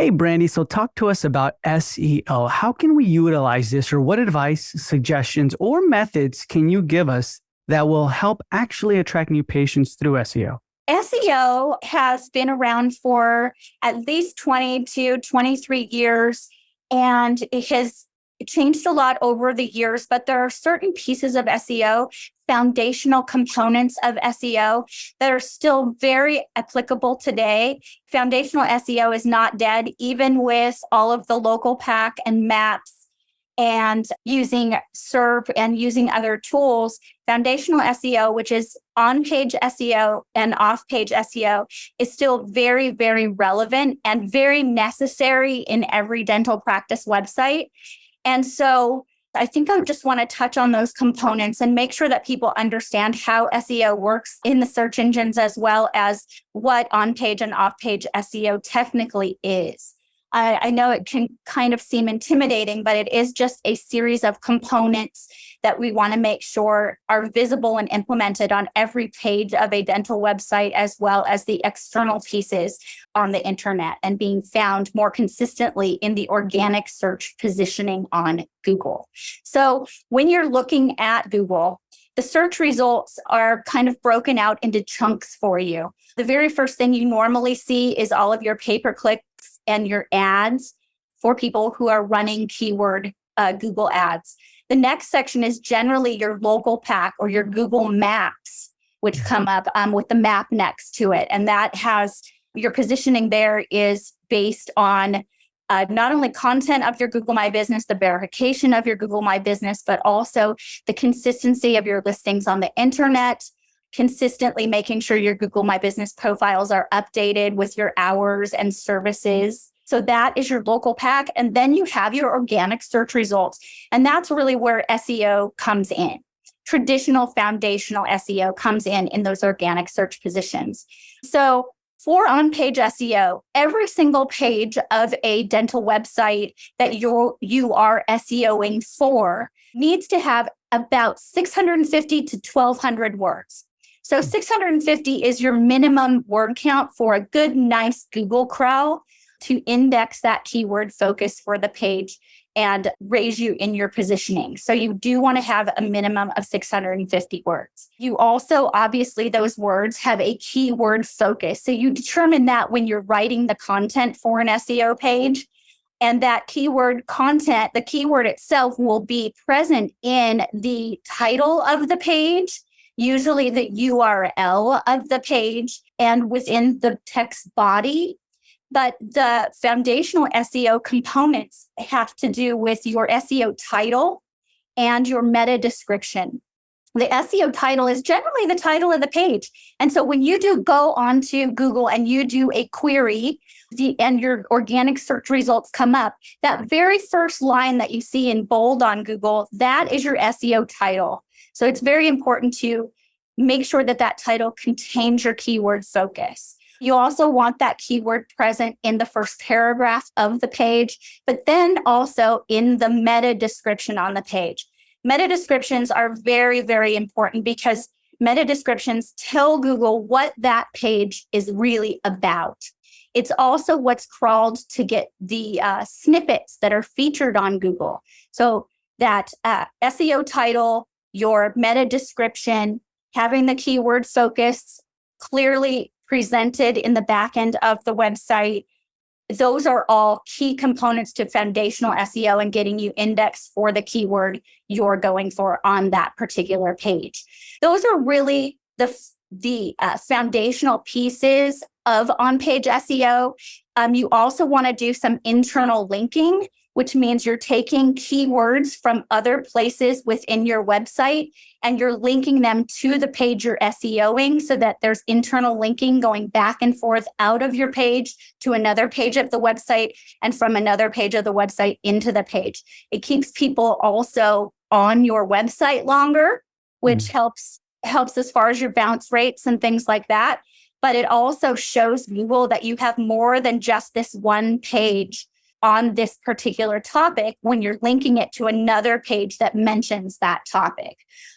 Hey, Brandie, so talk to us about SEO. How can we utilize this, or what advice, suggestions, or methods can you give us that will help actually attract new patients through SEO? SEO has been around for at least 20 to 23 years, and it has changed a lot over the years, but there are certain pieces of SEO, foundational components of SEO, that are still very applicable today. Foundational SEO is not dead, even with all of the local pack and maps and using SERP and using other tools. Foundational SEO, which is on-page SEO and off-page SEO, is still very, very relevant and very necessary in every dental practice website. And so I think I just want to touch on those components and make sure that people understand how SEO works in the search engines, as well as what on-page and off-page SEO technically is. I know it can kind of seem intimidating, but it is just a series of components that we want to make sure are visible and implemented on every page of a dental website, as well as the external pieces on the internet, and being found more consistently in the organic search positioning on Google. So when you're looking at Google, the search results are kind of broken out into chunks for you. The very first thing you normally see is all of your pay-per-click and your ads for people who are running keyword Google ads. The next section is generally your local pack or your Google Maps, which come up with the map next to it. And that has your positioning there is based on not only content of your Google My Business, the verification of your Google My Business, but also the consistency of your listings on the internet, consistently making sure your Google My Business profiles are updated with your hours and services. So that is your local pack. And then you have your organic search results. And that's really where SEO comes in. Traditional foundational SEO comes in those organic search positions. So for on-page SEO, every single page of a dental website that you are SEOing for needs to have about 650 to 1,200 words. So 650 is your minimum word count for a good, nice Google crawl to index that keyword focus for the page and raise you in your positioning. So you do want to have a minimum of 650 words. You also, obviously, those words have a keyword focus. So you determine that when you're writing the content for an SEO page. And that keyword content, the keyword itself, will be present in the title of the page, usually the URL of the page, and within the text body. But the foundational SEO components have to do with your SEO title and your meta description. The SEO title is generally the title of the page. And so when you do go onto Google and you do a query and your organic search results come up, that very first line that you see in bold on Google, that is your SEO title. So it's very important to make sure that that title contains your keyword focus. You also want that keyword present in the first paragraph of the page, but then also in the meta description on the page. Meta descriptions are very, very important because meta descriptions tell Google what that page is really about. It's also what's crawled to get the snippets that are featured on Google. So that SEO title, your meta description, having the keyword focus clearly presented in the back end of the website, those are all key components to foundational SEO and getting you indexed for the keyword you're going for on that particular page. Those are really the foundational pieces of on-page SEO. You also want to do some internal linking, which means you're taking keywords from other places within your website and you're linking them to the page you're SEOing so that there's internal linking going back and forth out of your page to another page of the website and from another page of the website into the page. It keeps people also on your website longer, which helps as far as your bounce rates and things like that. But it also shows Google that you have more than just this one page on this particular topic when you're linking it to another page that mentions that topic.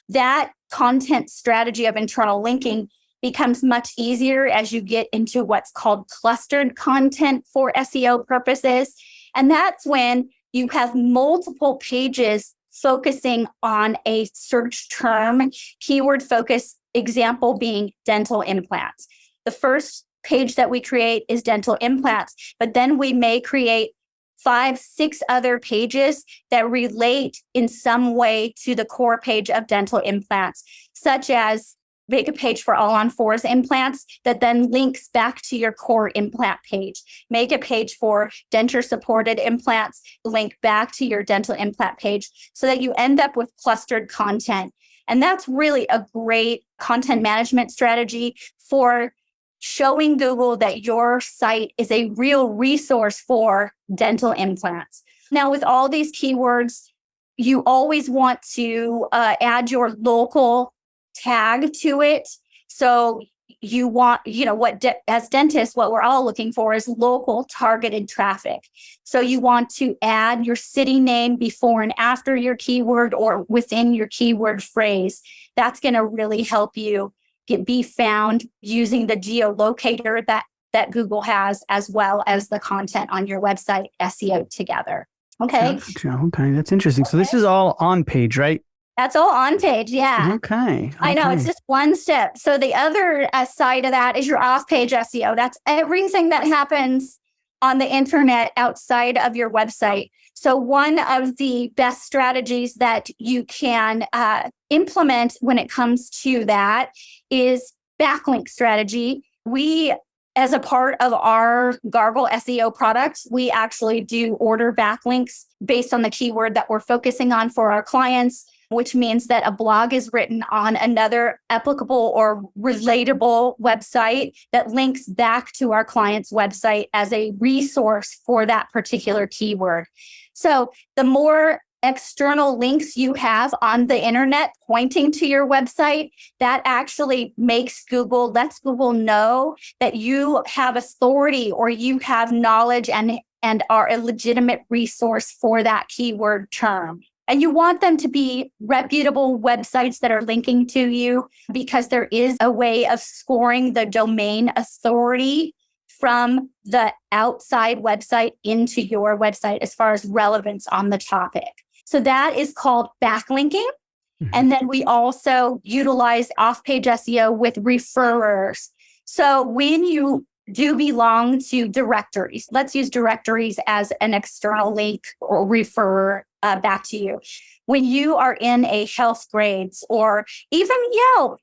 That content strategy of internal linking becomes much easier as you get into what's called clustered content for SEO purposes. And that's when you have multiple pages focusing on a search term, keyword focus, example being dental implants. The first page that we create is dental implants, but then we may create 5, 6 other pages that relate in some way to the core page of dental implants, such as make a page for all on fours implants that then links back to your core implant page. Make a page for denture supported implants, link back to your dental implant page so that you end up with clustered content. And that's really a great content management strategy for showing Google that your site is a real resource for dental implants. Now, with all these keywords, you always want to add your local tag to it. So you want, as dentists, what we're all looking for is local targeted traffic. So you want to add your city name before and after your keyword or within your keyword phrase. That's going to really help you be found using the geolocator that Google has, as well as the content on your website SEO together. Okay. Okay. That's interesting. So this is all on page, right? That's all on page. Yeah. Okay. I know it's just one step. So the other side of that is your off page SEO. That's everything that happens on the internet outside of your website. So one of the best strategies that you can implement when it comes to that is backlink strategy. We, as a part of our Gargle SEO products, we actually do order backlinks based on the keyword that we're focusing on for our clients, which means that a blog is written on another applicable or relatable website that links back to our client's website as a resource for that particular keyword. So the more external links you have on the internet pointing to your website, that actually lets Google know that you have authority or you have knowledge and are a legitimate resource for that keyword term. And you want them to be reputable websites that are linking to you, because there is a way of scoring the domain authority from the outside website into your website as far as relevance on the topic. So that is called backlinking. Mm-hmm. And then we also utilize off-page SEO with referrers. So when you do belong to directories, let's use directories as an external link or referrer back to you. When you are in a health grades or even Yelp,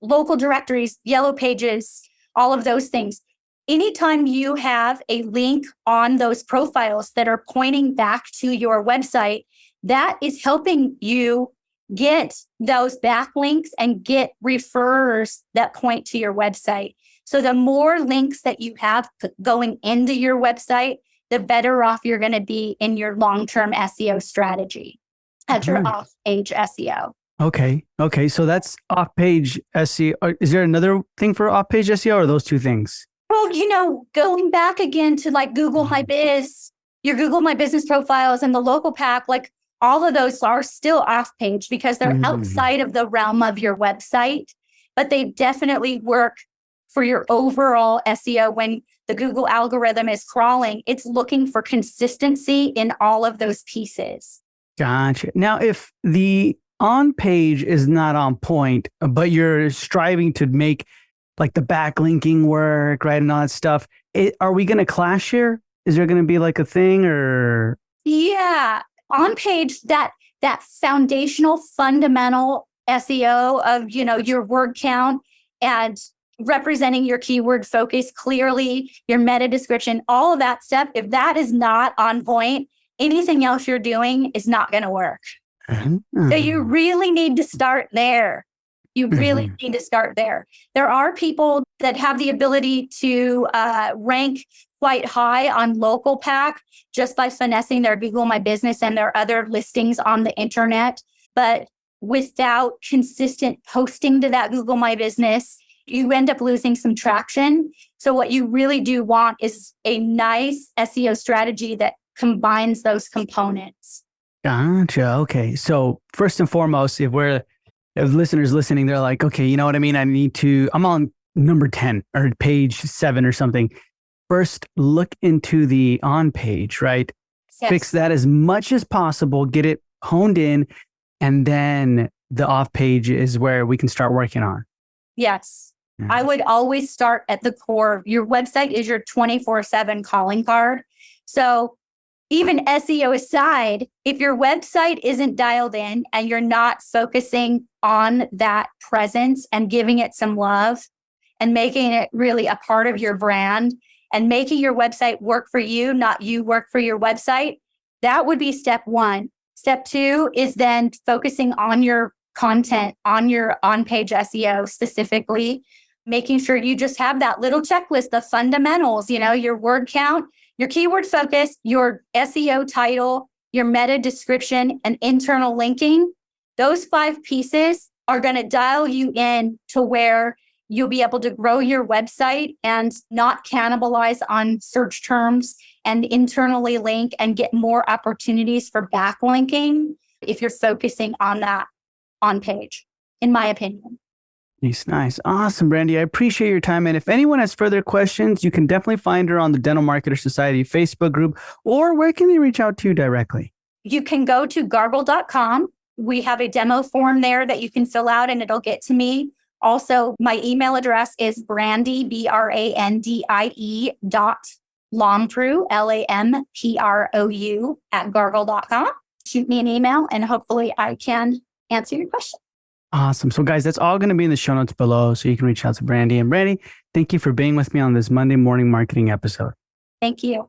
local directories, yellow pages, all of those things. Anytime you have a link on those profiles that are pointing back to your website, that is helping you get those backlinks and get referrers that point to your website. So the more links that you have going into your website, the better off you're going to be in your long-term SEO strategy at your off-page SEO. Okay. So that's off-page SEO. Is there another thing for off-page SEO, or are those two things? Well, going back again to like Google My Biz, your Google My Business profiles and the local pack, like all of those are still off-page because they're outside of the realm of your website, but they definitely work for your overall SEO. When the Google algorithm is crawling, it's looking for consistency in all of those pieces. Gotcha. Now, if the on page is not on point, but you're striving to make like the backlinking work, right, and all that stuff, are we going to clash here? Is there going to be like a thing or? Yeah, on page, that foundational, fundamental SEO of, your word count and representing your keyword focus clearly, your meta description, all of that stuff. If that is not on point, anything else you're doing is not going to work. So you really need to start there. There are people that have the ability to rank quite high on local pack just by finessing their Google My Business and their other listings on the internet. But without consistent posting to that Google My Business, you end up losing some traction. So what you really do want is a nice SEO strategy that combines those components. Gotcha. Okay. So first and foremost, if we're if listeners listening, they're like, okay, you know what I mean? I'm on number 10 or page 7 or something. First, look into the on page, right? Yes. Fix that as much as possible, get it honed in, and then the off page is where we can start working on. Yes. Yeah. I would always start at the core. Your website is your 24/7 calling card. So even SEO aside, if your website isn't dialed in and you're not focusing on that presence and giving it some love and making it really a part of your brand and making your website work for you, not you work for your website, that would be step 1. Step 2 is then focusing on your content, on your on-page SEO specifically, making sure you just have that little checklist of fundamentals, your word count, your keyword focus, your SEO title, your meta description, and internal linking. Those 5 pieces are going to dial you in to where you'll be able to grow your website and not cannibalize on search terms and internally link and get more opportunities for backlinking if you're focusing on that on page, in my opinion. Nice. Awesome, Brandie. I appreciate your time. And if anyone has further questions, you can definitely find her on the Dental Marketer Society Facebook group, or where can they reach out to you directly? You can go to gargle.com. We have a demo form there that you can fill out and it'll get to me. Also, my email address is Brandie, BRANDIE Lamprou, LAMPROU @gargle.com. Shoot me an email and hopefully I can answer your question. Awesome. So guys, that's all going to be in the show notes below. So you can reach out to Brandie. And Brandie, thank you for being with me on this Monday morning marketing episode. Thank you.